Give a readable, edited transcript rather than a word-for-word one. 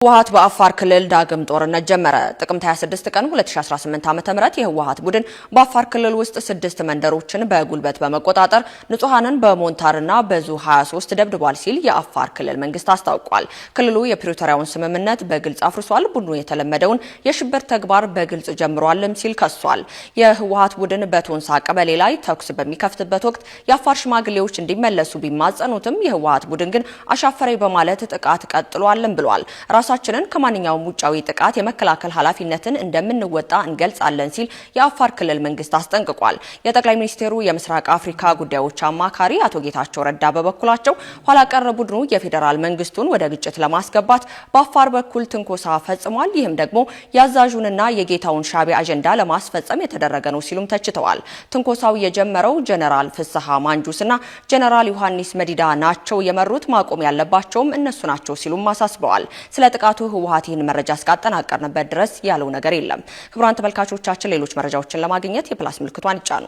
ህወሓት በአፋር ክልል ዳግም ጦርነት ጀመረ። ጥቅምት 26 ቀን 2018 ዓ.ም የህወሓት ቡድን በአፋር ክልል ውስጥ 6 መንደሮችን በጉልበት በመቆጣጠር ንጹሃንን በሞንታርና በዙ 23 ደብድቧል ሲል የአፋር ክልል መንግስት አስታውቋል። ክልሉ የፕሪቶሪያውን ስምምነት በግልጽ አፍርሷል፣ ቡድኑ የተለመደውን የሽብር ተግባር በግልጽ ጀምሯልም ሲል ከሷል። የህወሓት ቡድን በቶንሳ ቀበሌ ላይ ተኩስ በሚከፍትበት ወቅት የአፋር ሽማግሌዎች እንዲመለሱ ቢማጸኑትም የህወሓት ቡድን ግን አሻፈረኝ በማለት ጥቃት ቀጥሏልም ብሏል። ራሳችንን ከማንኛውም ውጫዊ ጥቃት የመከላከል ኃላፊነትን እንደምንወጣ እንገልጻለን ሲል የአፋር ክልል መንግስት አስጠንቅቋል። የጠቅላይ ሚኒስትሩ የምስራቅ አፍሪካ ጉዳዮች አማካሪ አቶ ጌታቸው ረዳ በበኩላቸው ኋላ ቀር ቡድኑ የፌዴራል መንግስቱን ወደ ግጭት ለማስገባት በአፋር በኩል ትንኮሳ ፈጽሟል፣ ይህም ደግሞ የአዛዡንና የጌታውን ሻዕቢያ አጀንዳ ለማስፈጸም የተደረገ ነው ሲሉም ተችተዋል። ትንኮሳው የጀመረው ጀነራል ፍስሐ ማንጁስና ጀነራል ዮሐንስ መዲዳ ናቸው የመሩት፣ ማቆም ያለባቸውም እነሱ ናቸው ሲሉም አሳስበዋል። ስለ ጥቃቱ ህወሓት ይህን መረጃ እስካጠናቀርንበት ድረስ ያለው ነገር የለም። ክቡራን ተመልካቾቻችን ሌሎች መረጃዎችን ለማግኘት የፕላስ ምልክቷን ይጫኑ።